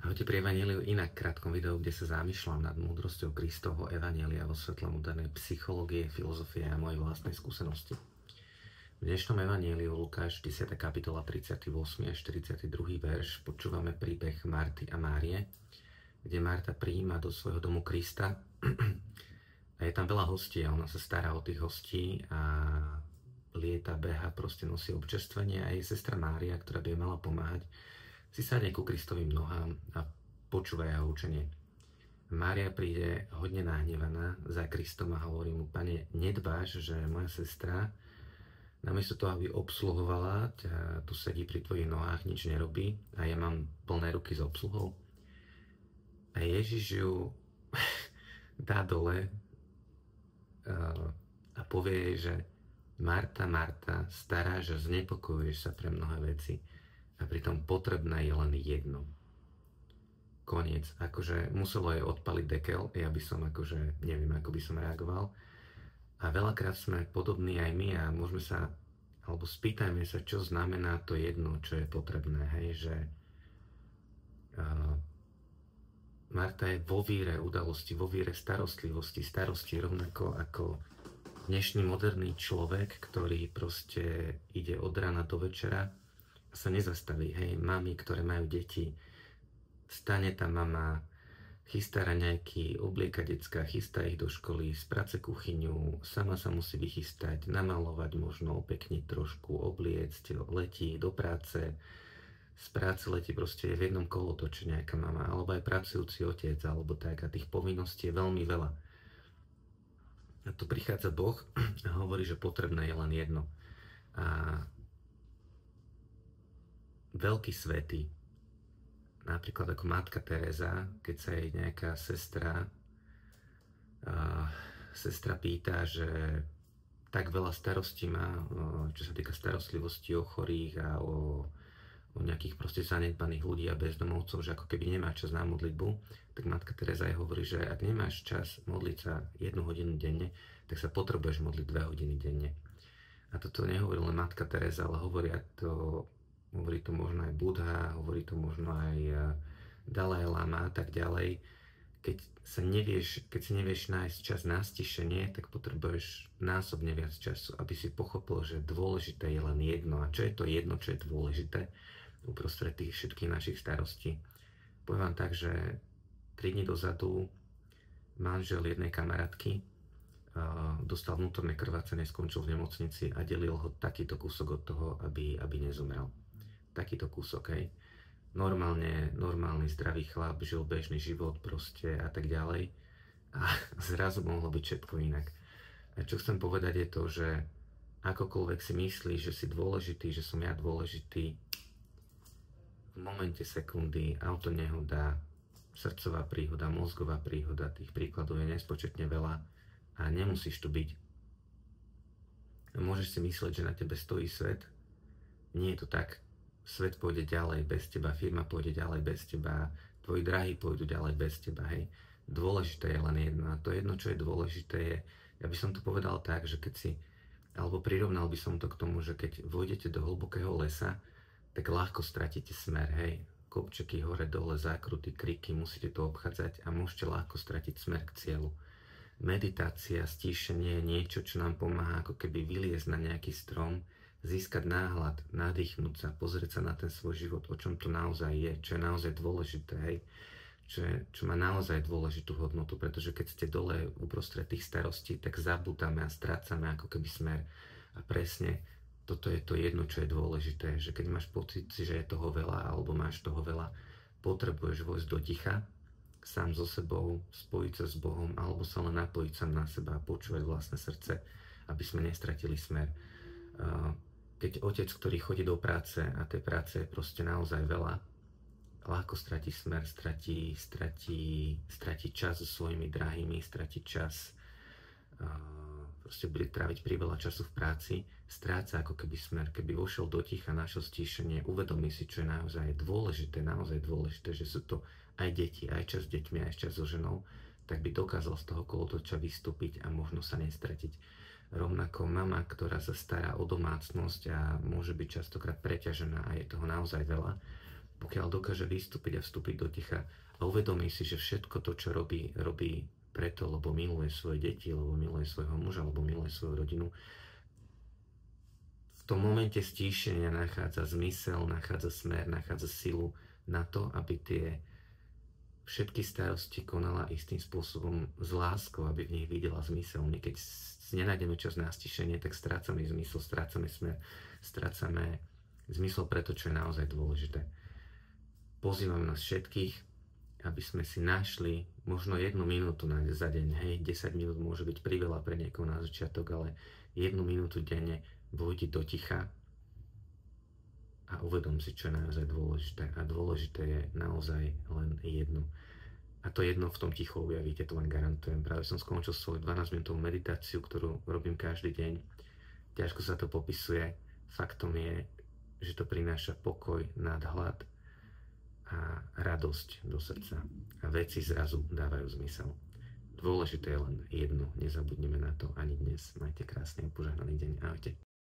Ahojte pri Evanjeliu inak krátkom videu, kde sa zamýšľam nad múdrosťou Kristovho Evanjelia vo svetle modernej psychológie, filozofie a mojej vlastnej skúsenosti. V dnešnom Evanjeliu Lukáš 10. kapitola 38. až 42. verš počúvame príbeh Marty a Márie, kde Marta prijíma do svojho domu Krista a je tam veľa hostí a ona sa stará o tých hostí a lieta, beha, proste nosí občerstvenie a jej sestra Mária, ktorá by jej mala pomáhať, si sadne ku Kristovým nohám a počúva jeho učenie. Mária príde hodne nahnevaná za Kristom a hovorí mu: Pane, nedbáš, že moja sestra namiesto toho, aby obsluhovala, tu sedí pri tvojich nohách, nič nerobí a ja mám plné ruky s obsluhou? A Ježiš ju dá dole a povie jej, že Marta, Marta, staráš a znepokojuješ sa pre mnohé veci a pritom potrebné je len jedno. Koniec. Akože muselo jej odpaliť dekel, ja by som akože neviem, ako by som reagoval. A veľakrát sme podobní aj my a môžeme sa, alebo spýtajme sa, čo znamená to jedno, čo je potrebné. Hej, že Marta je vo víre udalosti, vo víre starostlivosti, starosti rovnako ako dnešný moderný človek, ktorý proste ide od rána do večera a sa nezastaví. Hej, mami, ktoré majú deti, stane tá mama, chystá raňajky, oblieka decka, chystá ich do školy, sprace kuchyňu, sama sa musí vychystať, namalovať možno, opekniť trošku, obliecť, letí do práce, z práce letí, proste je v jednom kolotoče nejaká mama, alebo aj pracujúci otec, alebo tak, a tých povinností je veľmi veľa. A tu prichádza Boh a hovorí, že potrebné je len jedno. A veľký svätý, napríklad ako Matka Teresa, keď sa jej nejaká sestra pýta, že tak veľa starostí má, čo sa týka starostlivosti o chorých a o nejakých proste zanedbaných ľudí a bezdomovcov, že ako keby nemá čas na modlitbu, tak Matka Teresa jej hovorí, že ak nemáš čas modliť sa 1 hodinu denne, tak sa potrebuješ modliť 2 hodiny denne. A toto nehovorí len Matka Teresa, ale hovorí to možno aj Budha, hovorí to možno aj Dalaj Lama a tak ďalej. Keď si nevieš nájsť čas na stišenie, tak potrebuješ násobne viac času, aby si pochopil, že dôležité je len jedno. A čo je to jedno, čo je dôležité uprostred tých všetkých našich starostí? Poviem vám tak, že 3 dní dozadu manžel jednej kamarátky dostal vnútorné krvácanie, skončil v nemocnici a delil ho takýto kúsok od toho, aby nezomrel. Takýto kúsok, hej. Normálny zdravý chlap, žil bežný život proste a tak ďalej. A zrazu mohlo byť všetko inak. A čo chcem povedať je to, že akokoľvek si myslíš, že si dôležitý, že som ja dôležitý, v momente sekundy autonehoda, srdcová príhoda, mozgová príhoda, tých príkladov je nespočetne veľa a nemusíš tu byť. Môžeš si myslieť, že na tebe stojí svet. Nie je to tak. Svet pôjde ďalej bez teba, firma pôjde ďalej bez teba, tvoji drahí pôjdu ďalej bez teba, hej. Dôležité je len jedno. A to jedno, čo je dôležité, je, ja by som to povedal tak, že alebo prirovnal by som to k tomu, že keď vojdete do hlbokého lesa, tak ľahko stratíte smer, hej. Kopčeky hore, dole, zákruty, kriky, musíte to obchádzať a môžete ľahko stratiť smer k cieľu. Meditácia, stíšenie je niečo, čo nám pomáha ako keby vyliezť na nejaký strom, získať náhľad, nadýchnúť sa, pozrieť sa na ten svoj život, o čom to naozaj je, čo je naozaj dôležité, hej, čo má naozaj dôležitú hodnotu, pretože keď ste dole uprostred tých starostí, tak zabúdame a strácame ako keby smer. A presne toto je to jedno, čo je dôležité, že keď máš pocit, že je toho veľa, alebo máš toho veľa, potrebuješ vojsť do ticha, sám so sebou, spojiť sa s Bohom, alebo sa len napojiť sa na seba a počúvať vlastné srdce, aby sme nestratili smer. Keď otec, ktorý chodí do práce a tej práce je proste naozaj veľa, ľahko stratí smer, stratí čas so svojimi drahými, stratí čas, proste bude tráviť priveľa času v práci, stráca ako keby smer. Keby vošiel do ticha, našiel stíšenie, uvedomí si, čo je naozaj dôležité, že sú to aj deti, aj čas s deťmi, aj čas so ženou, tak by dokázal z toho kolotoča vystúpiť a možno sa nestratiť. Rovnako mama, ktorá sa stará o domácnosť a môže byť častokrát preťažená a je toho naozaj veľa, pokiaľ dokáže vystúpiť a vstúpiť do ticha a uvedomí si, že všetko to, čo robí, robí preto, lebo miluje svoje deti, lebo miluje svojho muža, lebo miluje svoju rodinu, v tom momente stíšenia nachádza zmysel, nachádza smer, nachádza silu na to, aby tie všetky starosti konala istým spôsobom s láskou, aby v nich videla zmysel. My keď nenájdeme čas na stišenie, tak strácame zmysel, strácame smer, strácame zmysel pre to, čo je naozaj dôležité. Pozývam nás všetkých, aby sme si našli možno 1 minútu za deň. Hej, 10 minút môže byť priveľa pre niekoho na začiatok, ale 1 minútu denne vojdi do ticha a uvedom si, čo je naozaj dôležité. A dôležité je naozaj len jedno. A to jedno v tom ticho objavíte, to vám garantujem. Práve som skončil svoju 12-minútovú meditáciu, ktorú robím každý deň. Ťažko sa to popisuje. Faktom je, že to prináša pokoj, nadhľad a radosť do srdca. A veci zrazu dávajú zmysel. Dôležité je len jedno, nezabudneme na to ani dnes.